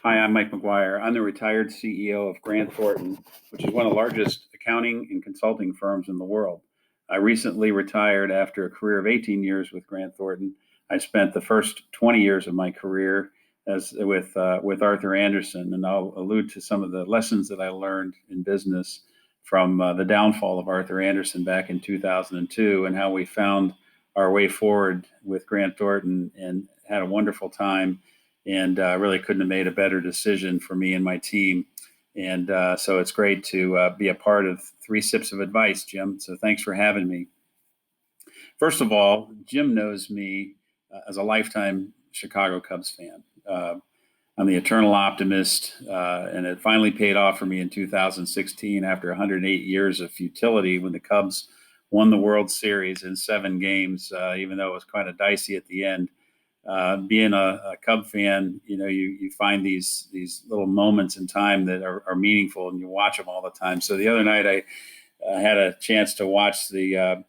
Hi, I'm Mike McGuire. I'm the retired CEO of Grant Thornton, which is one of the largest accounting and consulting firms in the world. I recently retired after a career of 18 years with Grant Thornton. I spent the first 20 years of my career with Arthur Andersen, and I'll allude to some of the lessons that I learned in business from the downfall of Arthur Andersen back in 2002, and how we found our way forward with Grant Thornton and had a wonderful time, and really couldn't have made a better decision for me and my team. And so it's great to be a part of Three Sips of Advice, Jim. So thanks for having me. First of all, Jim knows me as a lifetime Chicago Cubs fan. I'm the eternal optimist, and it finally paid off for me in 2016 after 108 years of futility when the Cubs won the World Series in 7 games, even though it was kind of dicey at the end. Being a Cub fan, you find these little moments in time that are meaningful, and you watch them all the time. So the other night I had a chance to watch the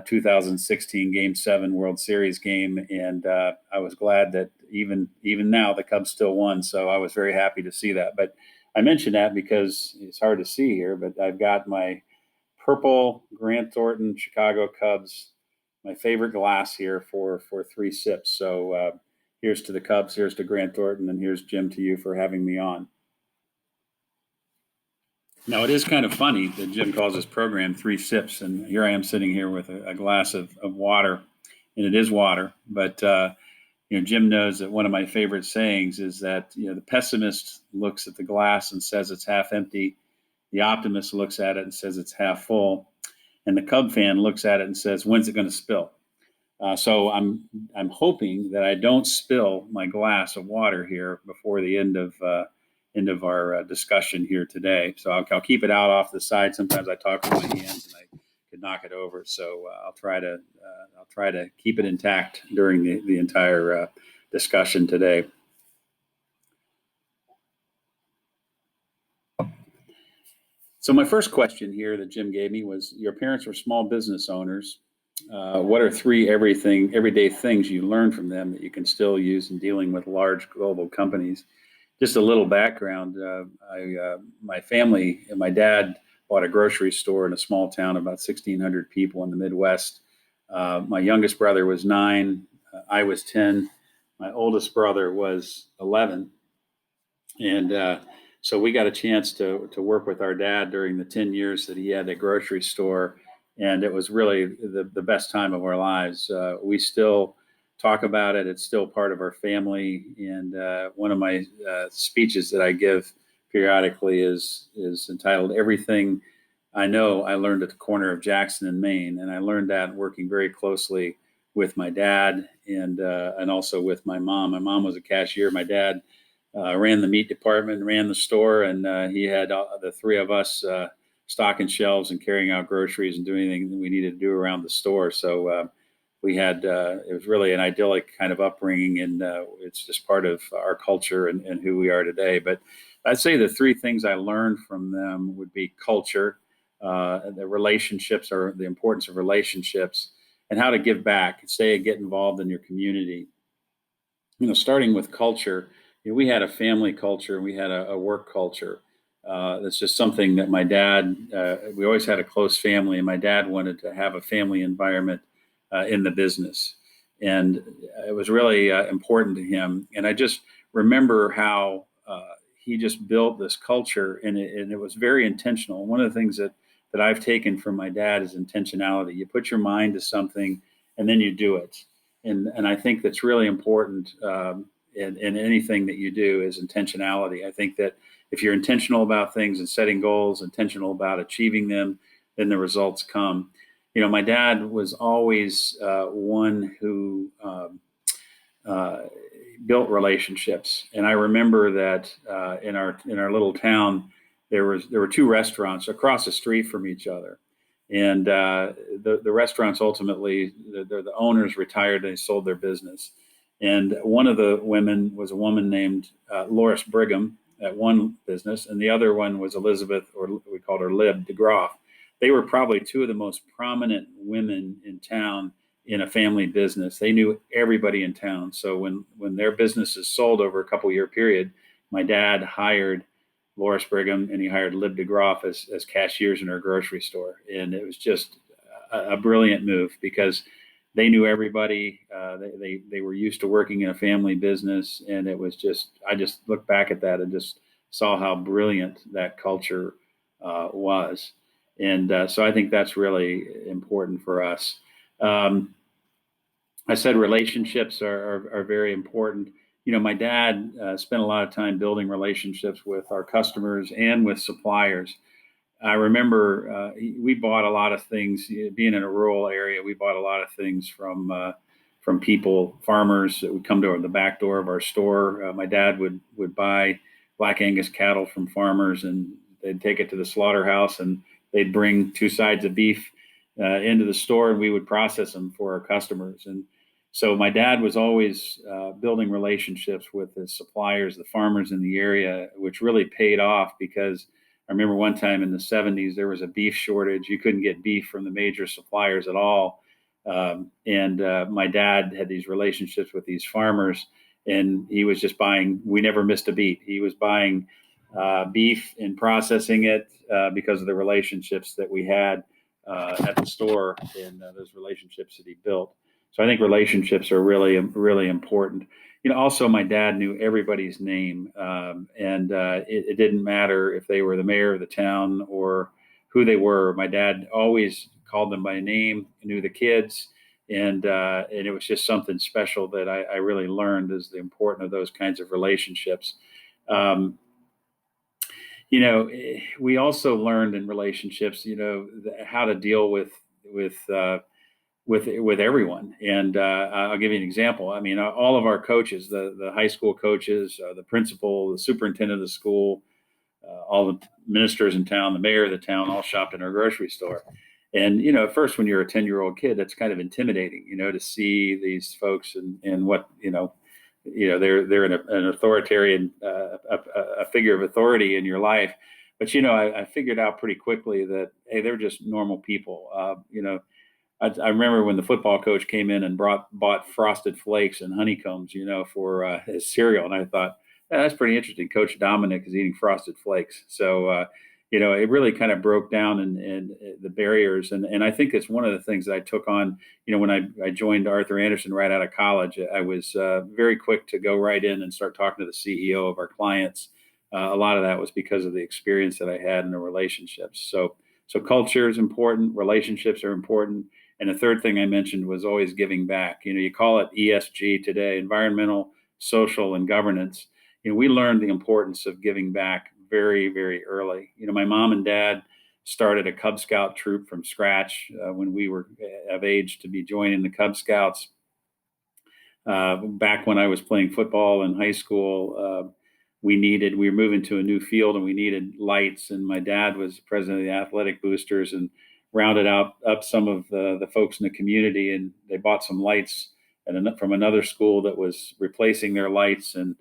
2016 Game 7 World Series game, and I was glad that even now the Cubs still won. So I was very happy to see that. But I mention that because it's hard to see here, but I've got my purple Grant Thornton Chicago Cubs, my favorite glass here for 3 sips. So here's to the Cubs, here's to Grant Thornton, and here's Jim to you for having me on. Now, it is kind of funny that Jim calls his program 3 Sips, and here I am sitting here with a glass of water, and it is water. But Jim knows that one of my favorite sayings is that the pessimist looks at the glass and says it's half empty. The optimist looks at it and says it's half full. And the Cub fan looks at it and says, when's it going to spill? So I'm hoping that I don't spill my glass of water here before the end of our discussion here today. So I'll keep it out off the side. Sometimes I talk with my hands and I could knock it over. So I'll try to keep it intact during the entire discussion today. So my first question here that Jim gave me was, your parents were small business owners. What are 3 everyday things you learned from them that you can still use in dealing with large global companies? Just a little background. My family and my dad bought a grocery store in a small town, about 1,600 people in the Midwest. My youngest brother was 9. I was 10. My oldest brother was 11. And so we got a chance to work with our dad during the 10 years that he had a grocery store. And it was really the best time of our lives. We still talk about it. It's still part of our family. And one of my speeches that I give periodically is entitled "Everything I Know I Learned at the Corner of Jackson and Maine." And I learned that working very closely with my dad and also with my mom. My mom was a cashier. My dad ran the meat department, ran the store, and he had the 3 of us stocking shelves and carrying out groceries and doing anything that we needed to do around the store. So we had it was really an idyllic kind of upbringing, and it's just part of our culture and who we are today. But I'd say the 3 things I learned from them would be culture, the relationships, or the importance of relationships, and how to give back, get involved in your community. Starting with culture, we had a family culture, we had a work culture. That's just something that my dad, we always had a close family, and my dad wanted to have a family environment in the business. And it was really important to him. And I just remember how he just built this culture, and it was very intentional. One of the things that I've taken from my dad is intentionality. You put your mind to something and then you do it. And I think that's really important in anything that you do is intentionality. I think that if you're intentional about things and setting goals, intentional about achieving them, then the results come. My dad was always one who built relationships, and I remember that in our little town there were 2 restaurants across the street from each other, and the restaurants ultimately the owners retired and they sold their business. And one of the women was a woman named Loris Brigham at one business, and the other one was Elizabeth, or we called her Lib DeGroff. They were probably 2 of the most prominent women in town in a family business. They knew everybody in town. So when their businesses sold over a couple year period, my dad hired Loris Brigham and he hired Lib DeGroff as cashiers in her grocery store. And it was just a brilliant move because they knew everybody. They were used to working in a family business. And it was just, I just looked back at that and just saw how brilliant that culture was. And so I think that's really important for us. I said relationships are very important. My dad spent a lot of time building relationships with our customers and with suppliers. I remember we bought a lot of things. Being in a rural area, we bought a lot of things from people, farmers that would come to the back door of our store. My dad would buy Black Angus cattle from farmers, and they'd take it to the slaughterhouse, and they'd bring 2 sides of beef into the store, and we would process them for our customers. And so my dad was always building relationships with the suppliers, the farmers in the area, which really paid off because I remember one time in the 70s, there was a beef shortage. You couldn't get beef from the major suppliers at all. And my dad had these relationships with these farmers, and he was just buying, we never missed a beat. He was buying beef and processing it because of the relationships that we had at the store and those relationships that he built. So I think relationships are really, really important. Also my dad knew everybody's name, and it didn't matter if they were the mayor of the town or who they were. My dad always called them by name, knew the kids, and it was just something special that I really learned is the importance of those kinds of relationships. We also learned in relationships, how to deal with everyone. And I'll give you an example. I mean, all of our coaches, the high school coaches, the principal, the superintendent of the school, all the ministers in town, the mayor of the town, all shopped in our grocery store. And, at first when you're a 10-year-old kid, that's kind of intimidating, to see these folks and what, they're an authoritarian, a figure of authority in your life. But, I figured out pretty quickly that, hey, they're just normal people. I remember when the football coach came in and bought Frosted Flakes and honeycombs, for his cereal. And I thought, that's pretty interesting. Coach Dominic is eating Frosted Flakes. So, it really kind of broke down and the barriers. And I think it's one of the things that I took on, when I joined Arthur Andersen right out of college. I was very quick to go right in and start talking to the CEO of our clients. A lot of that was because of the experience that I had in the relationships. So culture is important. Relationships are important. And the third thing I mentioned was always giving back. You call it ESG today, environmental, social, and governance. We learned the importance of giving back very, very early. My mom and dad started a Cub Scout troop from scratch when we were of age to be joining the Cub Scouts. Back when I was playing football in high school, we were moving to a new field and we needed lights. And my dad was president of the athletic boosters and rounded up some of the folks in the community, and they bought some lights from another school that was replacing their lights, and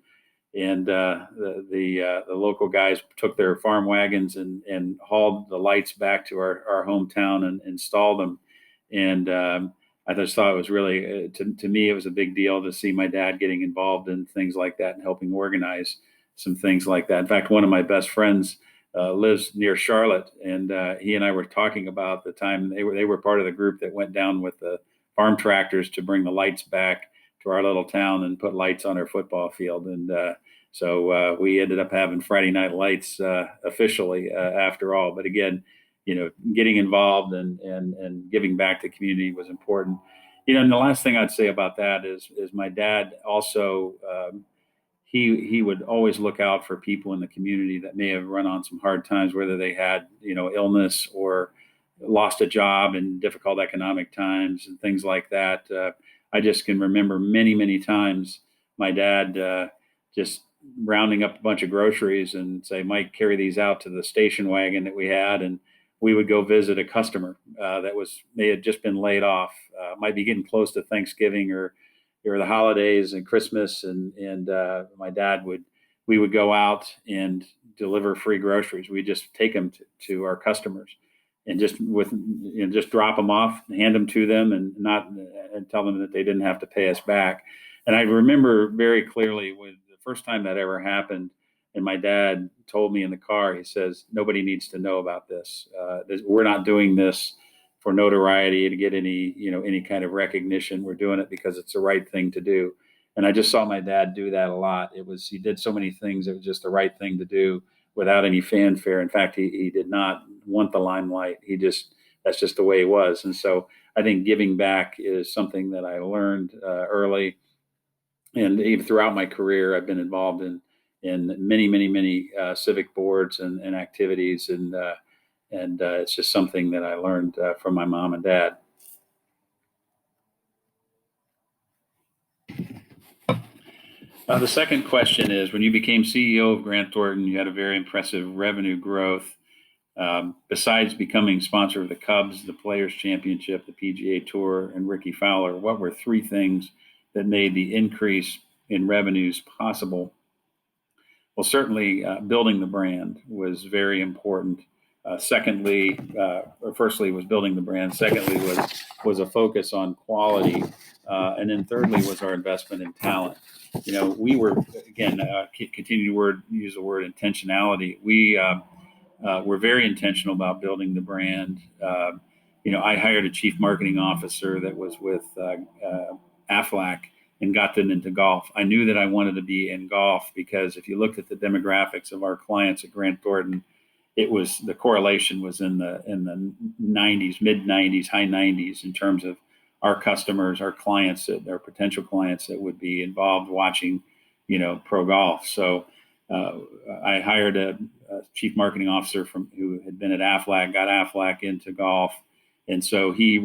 the local guys took their farm wagons and hauled the lights back to our hometown and installed them. And I just thought it was really, to me, it was a big deal to see my dad getting involved in things like that and helping organize some things like that. In fact, one of my best friends lives near Charlotte, and he and I were talking about the time they were part of the group that went down with the farm tractors to bring the lights back to our little town and put lights on our football field. And so we ended up having Friday night lights officially after all. But again, getting involved and giving back to the community was important. And the last thing I'd say about that is my dad also. He would always look out for people in the community that may have run on some hard times, whether they had, illness or lost a job in difficult economic times and things like that. I just can remember many, many times my dad just rounding up a bunch of groceries and say, Mike, carry these out to the station wagon that we had. And we would go visit a customer that may have just been laid off, might be getting close to Thanksgiving or the holidays and Christmas, and my dad we would go out and deliver free groceries. We just take them to our customers, and just drop them off, hand them to them, and tell them that they didn't have to pay us back. And I remember very clearly when the first time that ever happened, And my dad told me in the car, he says, nobody needs to know about this. We're not doing this for notoriety to get any kind of recognition. We're doing it because it's the right thing to do. And I just saw my dad do that a lot. He did so many things. It was just the right thing to do without any fanfare. In fact, he did not want the limelight. That's just the way he was. And so I think giving back is something that I learned early. And even throughout my career, I've been involved in many civic boards and activities, and it's just something that I learned from my mom and dad. The second question is, when you became CEO of Grant Thornton, you had a very impressive revenue growth. Besides becoming sponsor of the Cubs, the Players Championship, the PGA Tour, and Ricky Fowler, what were three things that made the increase in revenues possible? Well, certainly building the brand was very important. Firstly was building the brand. Secondly was a focus on quality, and then thirdly was our investment in talent. We were, again, continue to use the word intentionality. We're very intentional about building the brand. I hired a chief marketing officer that was with Aflac and got them into golf. I knew that I wanted to be in golf because if you looked at the demographics of our clients at Grant Thornton, the correlation was in the 90s, mid 90s, high 90s in terms of our customers, our clients, our potential clients that would be involved watching, pro golf. So I hired a chief marketing officer who had been at Aflac, got Aflac into golf. And so he